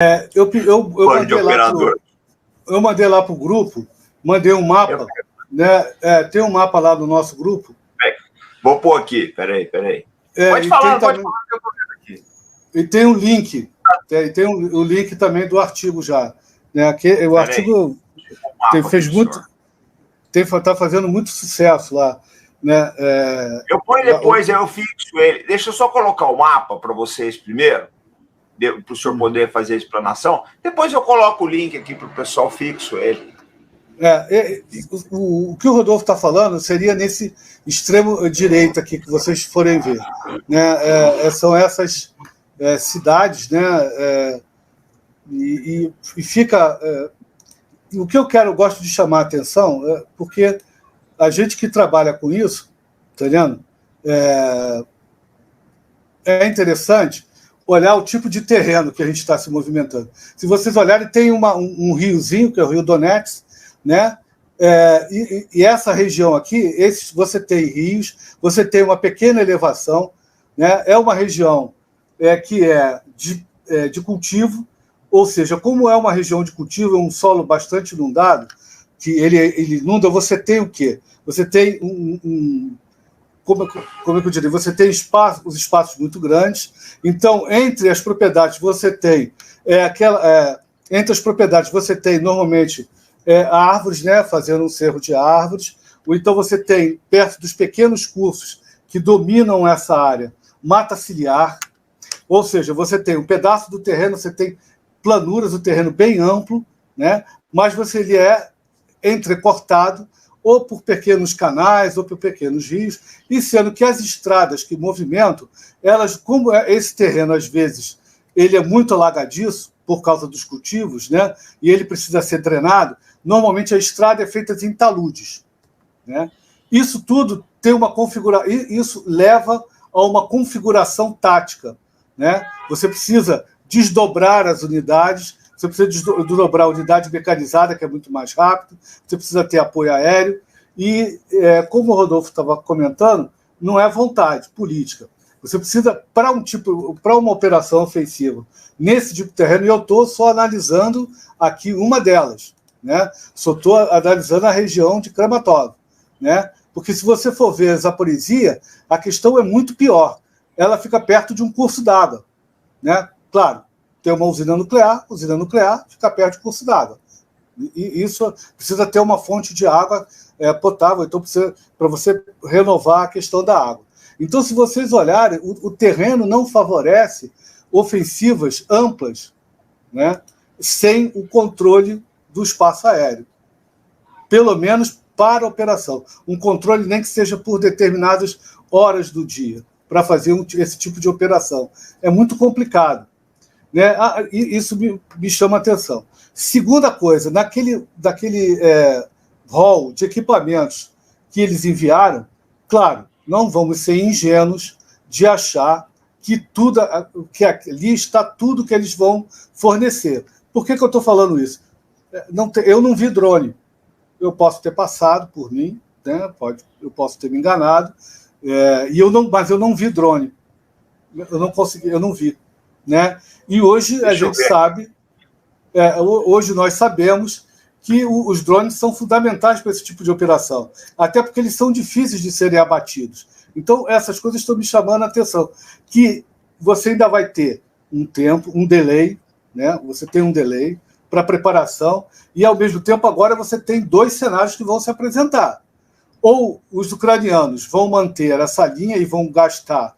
Eu mandei lá para o grupo, mandei um mapa, né? Tem um mapa lá no nosso grupo. Vou pôr aqui, peraí. Pode falar que eu estou vendo aqui. E tem um link, tem o link também do artigo já. Né? O artigo fez muito... Está fazendo muito sucesso lá. Né? Eu ponho depois, eu fixo ele. Deixa eu só colocar o mapa para vocês primeiro, para o senhor poder fazer a explanação. Depois eu coloco o link aqui para o pessoal, fixo ele. O que o Rodolfo está falando seria nesse extremo direito aqui que vocês forem ver. Né? São essas cidades, né? E fica... o que eu gosto de chamar a atenção é porque a gente que trabalha com isso, tá vendo? É interessante olhar o tipo de terreno que a gente está se movimentando. Se vocês olharem, tem um riozinho, que é o Rio Donetsk, né? E essa região aqui, você tem rios, você tem uma pequena elevação, né? É uma região que é de cultivo, ou seja, como é uma região de cultivo, é um solo bastante inundado, que ele inunda, você tem o quê? Você tem como é que eu diria? Você tem os espaços muito grandes. Então, entre as propriedades, você tem entre as propriedades, você tem normalmente árvores, né? Fazendo um cerro de árvores. Ou então você tem, perto dos pequenos cursos que dominam essa área, mata ciliar. Ou seja, você tem um pedaço do terreno, você tem planuras, o terreno bem amplo, né? Mas ele é entrecortado ou por pequenos canais ou por pequenos rios, e sendo que as estradas que movimentam, elas, como esse terreno, às vezes, ele é muito alagadiço por causa dos cultivos, né? E ele precisa ser drenado, normalmente a estrada é feita em taludes, né? Isso tudo tem uma configuração, isso leva a uma configuração tática, né? Você precisa desdobrar as unidades, você precisa desdobrar a unidade mecanizada, que é muito mais rápido, você precisa ter apoio aéreo, e, como o Rodolfo estava comentando, não é vontade política. Você precisa, para uma operação ofensiva nesse tipo de terreno, e eu estou só analisando aqui uma delas, né? Só estou analisando a região de Kramatorsk, né? Porque se você for ver Zaporizhia, a questão é muito pior. Ela fica perto de um curso d'água, né? Claro, tem uma usina nuclear fica perto de curso d'água. E isso precisa ter uma fonte de água potável, então para você renovar a questão da água. Então, se vocês olharem, o terreno não favorece ofensivas amplas, né, sem o controle do espaço aéreo. Pelo menos para a operação. Um controle nem que seja por determinadas horas do dia, para fazer esse tipo de operação. É muito complicado. Né? Isso me chama a atenção. Segunda coisa, daquele hall de equipamentos que eles enviaram, claro, não vamos ser ingênuos de achar que ali está tudo que eles vão fornecer. Por que eu estou falando isso? Eu não vi drone. Eu posso ter passado por mim, né? Eu posso ter me enganado, mas eu não vi drone. Eu não vi. Né? E hoje a gente sabe, hoje nós sabemos que os drones são fundamentais para esse tipo de operação, até porque eles são difíceis de serem abatidos. Então, essas coisas estão me chamando a atenção, que você ainda vai ter um tempo, um delay, né? Você tem um delay para preparação, e, ao mesmo tempo, agora você tem dois cenários que vão se apresentar. Ou os ucranianos vão manter essa linha e vão gastar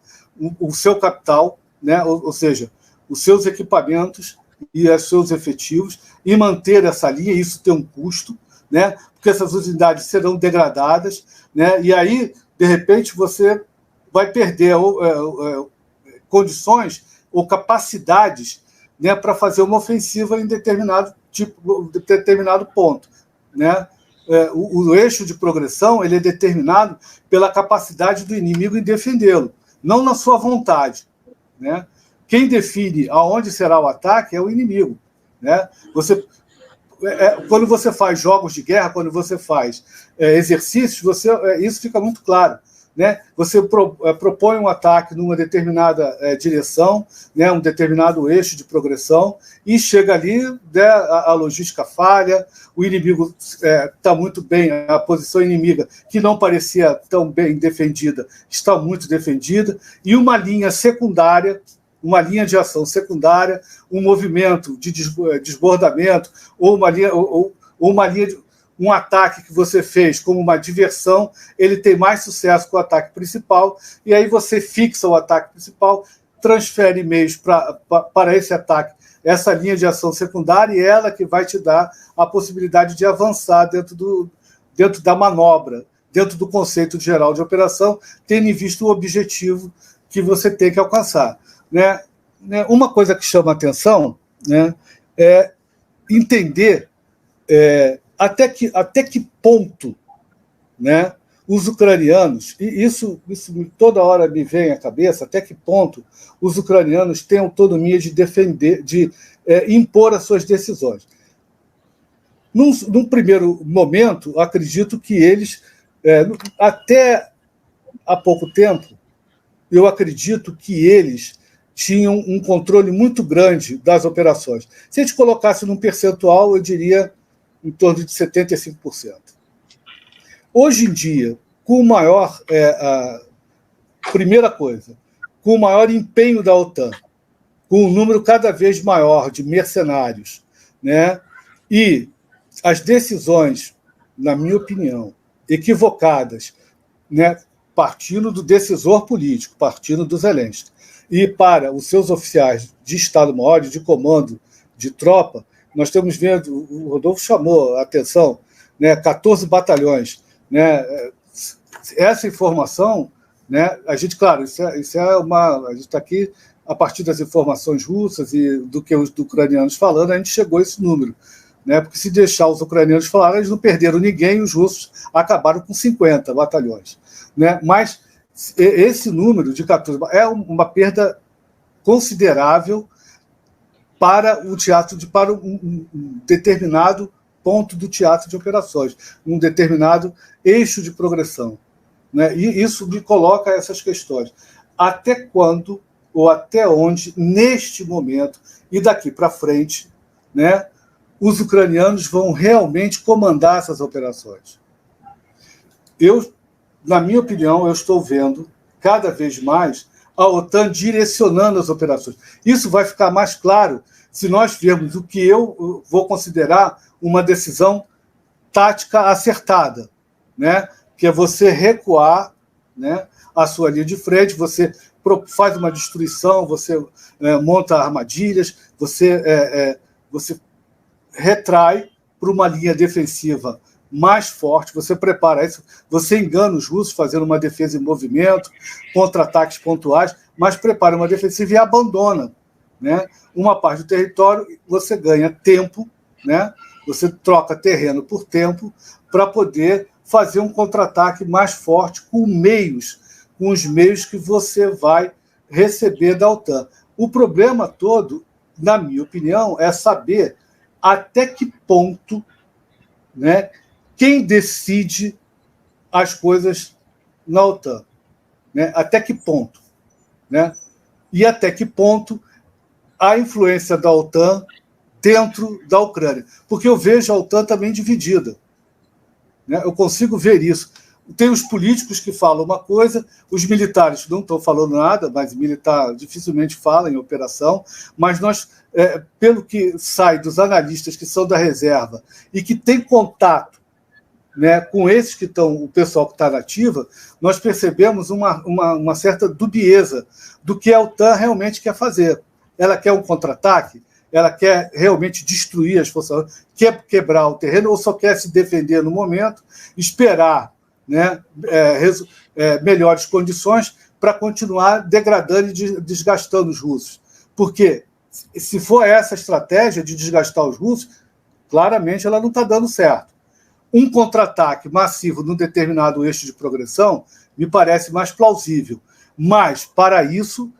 o seu capital, né? Ou seja, os seus equipamentos e os seus efetivos, e manter essa linha, isso tem um custo, né? Porque essas unidades serão degradadas, né? E aí, de repente, você vai perder condições ou capacidades, né, para fazer uma ofensiva em determinado ponto, né? O eixo de progressão ele é determinado pela capacidade do inimigo em defendê-lo, não na sua vontade, né? Quem define aonde será o ataque é o inimigo, né? Quando você faz jogos de guerra, quando você faz exercícios, isso fica muito claro. né? Você propõe um ataque numa determinada direção, né? Um determinado eixo de progressão, e chega ali, né? A logística falha, o inimigo está muito bem, a posição inimiga, que não parecia tão bem defendida, está muito defendida, e uma linha secundária, uma linha de ação secundária, um movimento de desbordamento, ou um ataque que você fez como uma diversão, ele tem mais sucesso que o ataque principal, e aí você fixa o ataque principal, transfere meios para esse ataque, essa linha de ação secundária, e ela que vai te dar a possibilidade de avançar dentro da manobra, dentro do conceito geral de operação, tendo em vista o objetivo que você tem que alcançar. Né? Uma coisa que chama a atenção, né, é entender até que ponto, né, os ucranianos, e isso toda hora me vem à cabeça, até que ponto os ucranianos têm autonomia de defender, de impor as suas decisões. Num primeiro momento, acredito que eles, até há pouco tempo, eu acredito que eles tinham um controle muito grande das operações. Se a gente colocasse num percentual, eu diria em torno de 75%. Hoje em dia, com o maior... primeira coisa, com o maior empenho da OTAN, com um número cada vez maior de mercenários, né, e as decisões, na minha opinião, equivocadas, né, partindo do decisor político, partindo do Zelensky, e para os seus oficiais de Estado-Maior, de comando de tropa, nós estamos vendo, o Rodolfo chamou a atenção, né, 14 batalhões. Né, essa informação, né, a gente, claro, isso é uma... A gente está aqui, a partir das informações russas e do que os ucranianos falando, a gente chegou a esse número. Né, porque se deixar os ucranianos falar, eles não perderam ninguém, e os russos acabaram com 50 batalhões. Né, mas esse número de 14 é uma perda considerável para o teatro, para um determinado ponto do teatro de operações, um determinado eixo de progressão. Né? E isso me coloca essas questões. Até quando, ou até onde, neste momento, e daqui para frente, né, os ucranianos vão realmente comandar essas operações? Na minha opinião, eu estou vendo cada vez mais a OTAN direcionando as operações. Isso vai ficar mais claro se nós vermos o que eu vou considerar uma decisão tática acertada, né? Que é você recuar, né, a sua linha de frente, você faz uma destruição, você monta armadilhas, você retrai para uma linha defensiva mais forte, você prepara isso, você engana os russos fazendo uma defesa em movimento, contra-ataques pontuais, mas prepara uma defensiva e abandona, né, uma parte do território, você ganha tempo, né, você troca terreno por tempo para poder fazer um contra-ataque mais forte com os meios que você vai receber da OTAN. O problema todo, na minha opinião, é saber até que ponto, né, quem decide as coisas na OTAN. Né? Até que ponto. Né? E até que ponto a influência da OTAN dentro da Ucrânia. Porque eu vejo a OTAN também dividida. Né? Eu consigo ver isso. Tem os políticos que falam uma coisa, os militares não estão falando nada, mas militar dificilmente fala em operação, mas nós, pelo que sai dos analistas que são da reserva e que têm contato, né, com esses que estão, o pessoal que está na ativa, nós percebemos uma certa dubieza do que a OTAN realmente quer fazer. Ela quer um contra-ataque? Ela quer realmente destruir as forças? Quer quebrar o terreno ou só quer se defender no momento, esperar, né, melhores condições para continuar degradando e desgastando os russos? Porque se for essa estratégia de desgastar os russos, claramente ela não está dando certo. Um contra-ataque massivo num determinado eixo de progressão me parece mais plausível. Mas, para isso,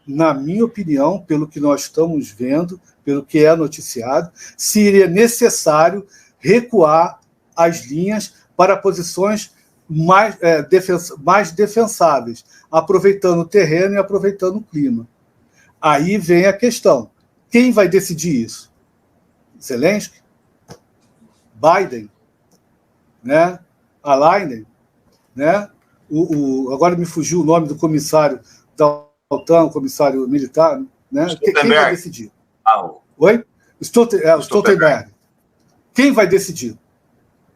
na minha opinião, pelo que nós estamos vendo, pelo que é noticiado, seria necessário recuar as linhas para posições mais defensáveis, aproveitando o terreno e aproveitando o clima. Aí vem a questão. Quem vai decidir isso? Zelensky? Biden? Né? Alain? Né? Agora me fugiu o nome do comissário da OTAN, o comissário militar. Né? Quem vai decidir? Oi? Stoltenberg. Quem vai decidir?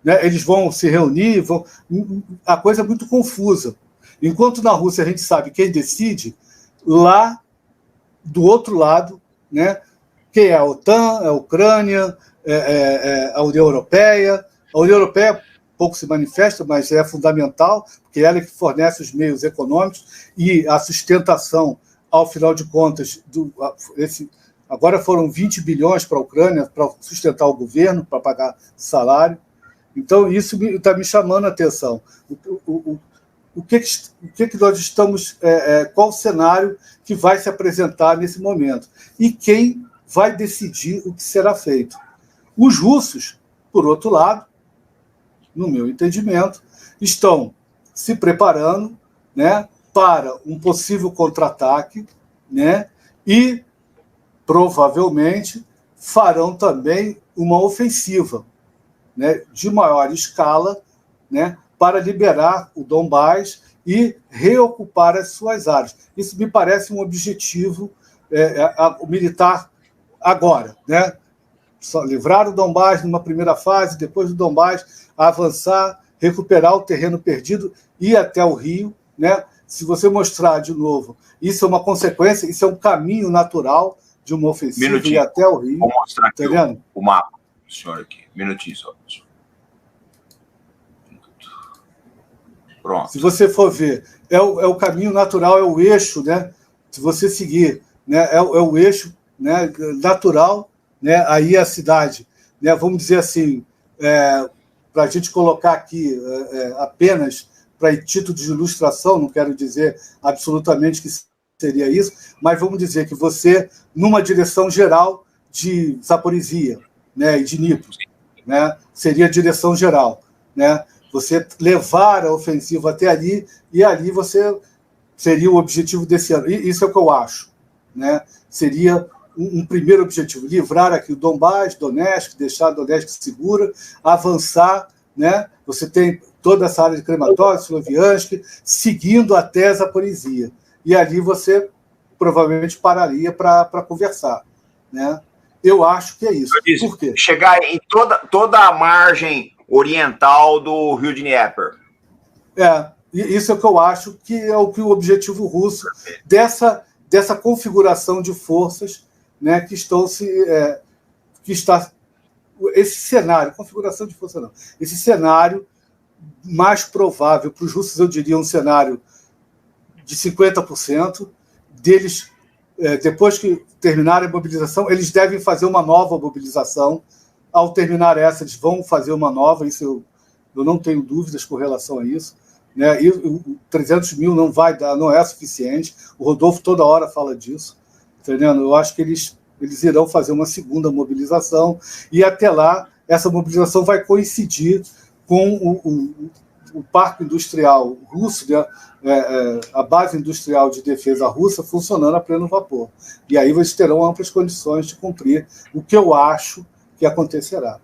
Né? Eles vão se reunir, a coisa é muito confusa. Enquanto na Rússia a gente sabe quem decide, lá do outro lado, né? Quem é a OTAN, a Ucrânia, a União Europeia. A União Europeia pouco se manifesta, mas é fundamental, porque ela é que fornece os meios econômicos e a sustentação, ao final de contas, agora foram 20 bilhões para a Ucrânia, para sustentar o governo, para pagar salário. Então, isso está me chamando a atenção. O que nós estamos... qual o cenário que vai se apresentar nesse momento? E quem vai decidir o que será feito? Os russos, por outro lado, no meu entendimento, estão se preparando, né, para um possível contra-ataque, né, e provavelmente farão também uma ofensiva, né, de maior escala, né, para liberar o Donbás e reocupar as suas áreas. Isso me parece um objetivo militar agora, né? Só livrar o Donbás numa primeira fase, depois do Donbás avançar, recuperar o terreno perdido, ir até o Rio, né? Se você mostrar de novo, isso é uma consequência, isso é um caminho natural de uma ofensiva ir até o Rio. Vou mostrar aqui o mapa do senhor aqui. Minutinho só. Pronto. Se você for ver, é o caminho natural, é o eixo, né? Se você seguir, né? É o eixo, né? Natural, né? Aí a cidade, né? Vamos dizer assim, para a gente colocar aqui apenas para título de ilustração, não quero dizer absolutamente que seria isso, mas vamos dizer que você, numa direção geral de Zaporizhia, né? E de Dnipro, né? Seria a direção geral, né? Você levar a ofensiva até ali, e ali você seria o objetivo desse ano. E isso é o que eu acho, né? Seria um primeiro objetivo, livrar aqui o Donbás, Donetsk, deixar Donetsk segura, avançar, né? Você tem toda essa área de Kramatorsk, Sloviansk, seguindo até Zaporizhia. E ali você provavelmente pararia para conversar, né? Eu acho que é isso. Por quê? Chegar em toda a margem oriental do Rio de Dnieper. Isso é o que eu acho que é o objetivo russo dessa configuração de forças, né, que está esse cenário, configuração de força não, esse cenário mais provável para os russos, eu diria um cenário de 50% deles, depois que terminarem a mobilização, eles devem fazer uma nova mobilização. Ao terminar essa, eles vão fazer uma nova, isso eu não tenho dúvidas com relação a isso, né? E 300 mil não vai dar, não é suficiente. O Rodolfo toda hora fala disso, entendendo? Eu acho que eles irão fazer uma segunda mobilização, e até lá, essa mobilização vai coincidir com o parque industrial russo, né? A base industrial de defesa russa funcionando a pleno vapor. E aí eles terão amplas condições de cumprir o que eu acho que acontecerá.